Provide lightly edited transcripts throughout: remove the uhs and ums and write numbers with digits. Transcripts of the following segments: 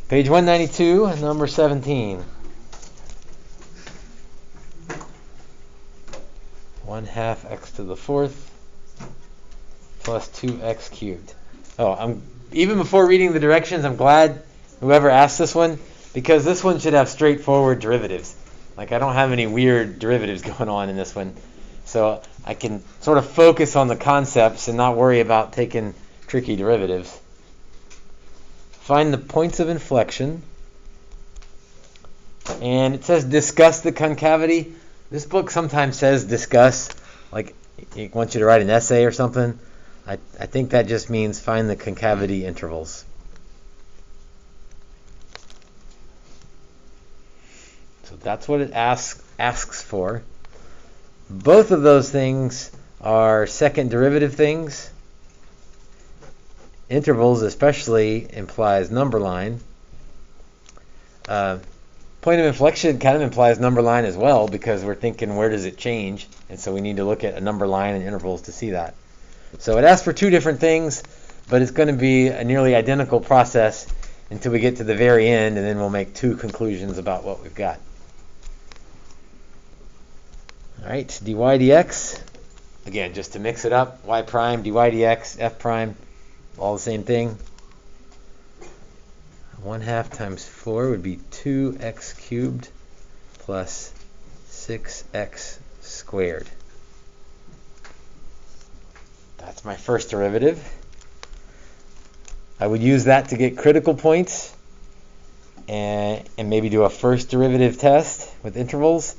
Page 192, number 17. 1/2 x to the fourth plus 2x cubed. Oh, even before reading the directions, I'm glad whoever asked this one, because this one should have straightforward derivatives. Like, I don't have any weird derivatives going on in this one. So I can sort of focus on the concepts and not worry about taking tricky derivatives. Find the points of inflection. And it says discuss the concavity. This book sometimes says discuss, like it wants you to write an essay or something. I think that just means find the concavity intervals. So that's what it asks for. Both of those things are second derivative things. Intervals especially implies number line. Point of inflection kind of implies number line as well, because we're thinking where does it change, and so we need to look at a number line and intervals to see that. So it asks for two different things, but it's going to be a nearly identical process until we get to the very end, and then we'll make two conclusions about what we've got. All right, dy dx. Again, just to mix it up, y prime, dy dx, f prime, all the same thing. 1/2 times 4 would be 2x cubed plus 6x squared. That's my first derivative. I would use that to get critical points and maybe do a first derivative test with intervals.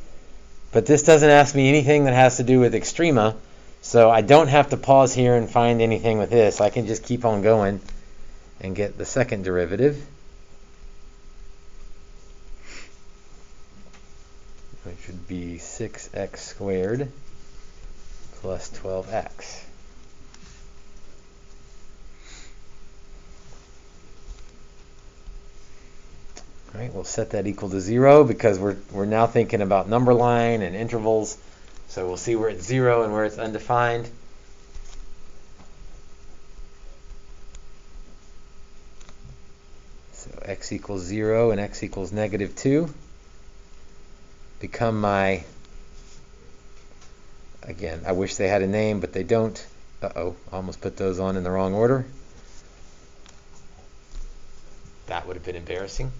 But this doesn't ask me anything that has to do with extrema, so I don't have to pause here and find anything with this. I can just keep on going and get the second derivative, which would be 6x squared plus 12x. All right, we'll set that equal to 0 because we're now thinking about number line and intervals. So we'll see where it's 0 and where it's undefined. So x equals 0 and x equals -2 become my, again, I wish they had a name, but they don't. Uh-oh, almost put those on in the wrong order. That would have been embarrassing.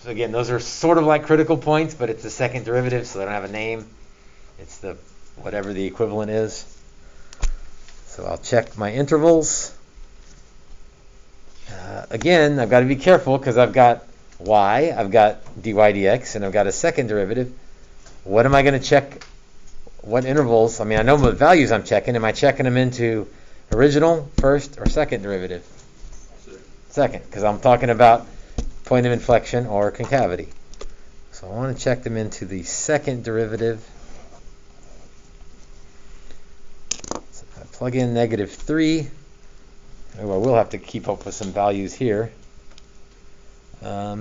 So again, those are sort of like critical points, but it's the second derivative, so they don't have a name. It's the whatever the equivalent is. So I'll check my intervals. Again, I've got to be careful because I've got y, I've got dy dx, and I've got a second derivative. What am I going to check? What intervals? I mean, I know what values I'm checking. Am I checking them into original, first, or second derivative? Second, because I'm talking about point of inflection or concavity. So I want to check them into the second derivative. So if I plug in -3, oh, I will have to keep up with some values here.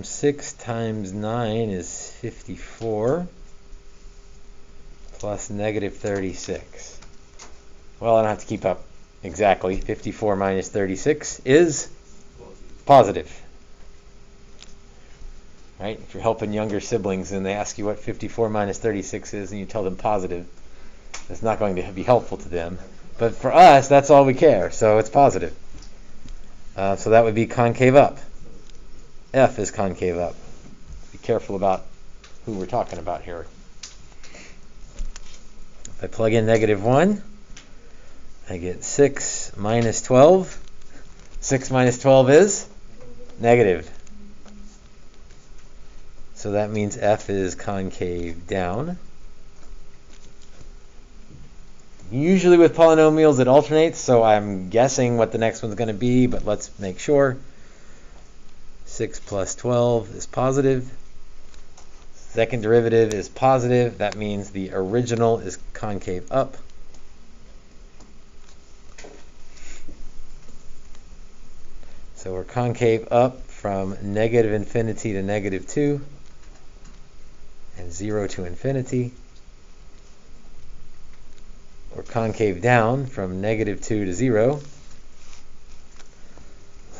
6 times 9 is 54 plus -36. Well, I don't have to keep up exactly. 54 minus 36 is positive. Right? If you're helping younger siblings and they ask you what 54 minus 36 is and you tell them positive, that's not going to be helpful to them. But for us, that's all we care, so it's positive. So that would be concave up. F is concave up. Be careful about who we're talking about here. If I plug in -1, I get 6 minus 12. 6 minus 12 is negative. So that means F is concave down. Usually with polynomials it alternates, so I'm guessing what the next one's going to be, but let's make sure. 6 plus 12 is positive. Second derivative is positive. That means the original is concave up. So we're concave up from -infinity to -2 and 0 to infinity. We're concave down from -2 to 0.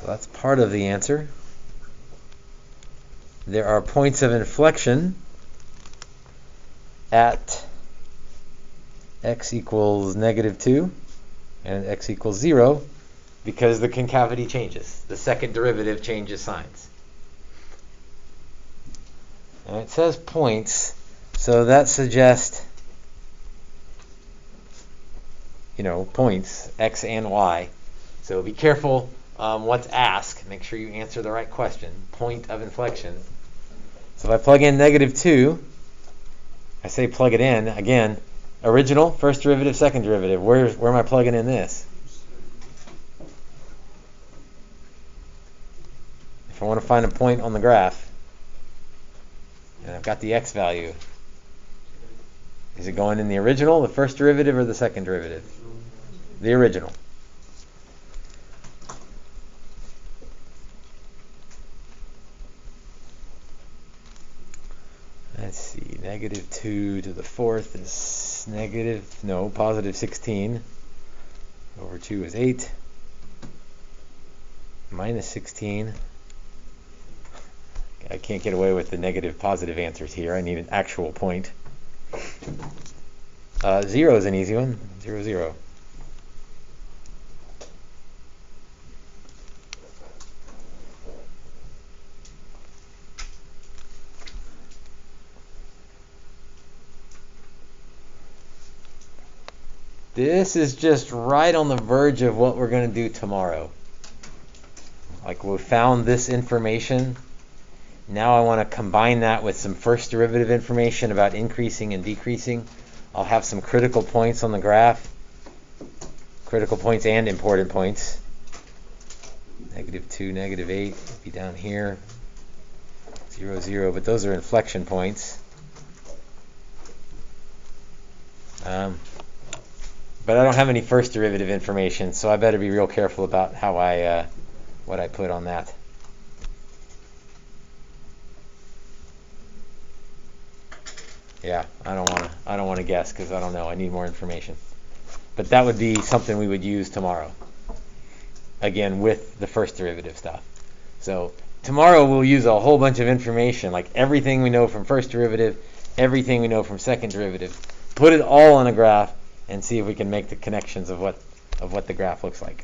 So that's part of the answer. There are points of inflection at x equals -2 and x equals 0 because the concavity changes. The second derivative changes signs. And it says points, so that suggests, points, x and y. So be careful what's asked. Make sure you answer the right question. Point of inflection. So if I plug in -2, I say plug it in. Again, original, first derivative, second derivative. Where am I plugging in this? If I want to find a point on the graph, and I've got the x value, is it going in the original, the first derivative, or the second derivative? The original. Let's see, -2 to the 4th is positive 16. Over 2 is 8. Minus 16. I can't get away with the negative positive answers here. I need an actual point. 0 is an easy one. 0, 0. This is just right on the verge of what we're going to do tomorrow. Like, we found this information. Now I want to combine that with some first derivative information about increasing and decreasing. I'll have some critical points on the graph. Critical points and important points. -2, -8 would be down here. 0, 0, but those are inflection points. But I don't have any first derivative information, so I better be real careful about how what I put on that. Yeah, I don't want to guess because I don't know. I need more information. But that would be something we would use tomorrow. Again, with the first derivative stuff. So tomorrow we'll use a whole bunch of information, like everything we know from first derivative, everything we know from second derivative, put it all on a graph, and see if we can make the connections of what the graph looks like.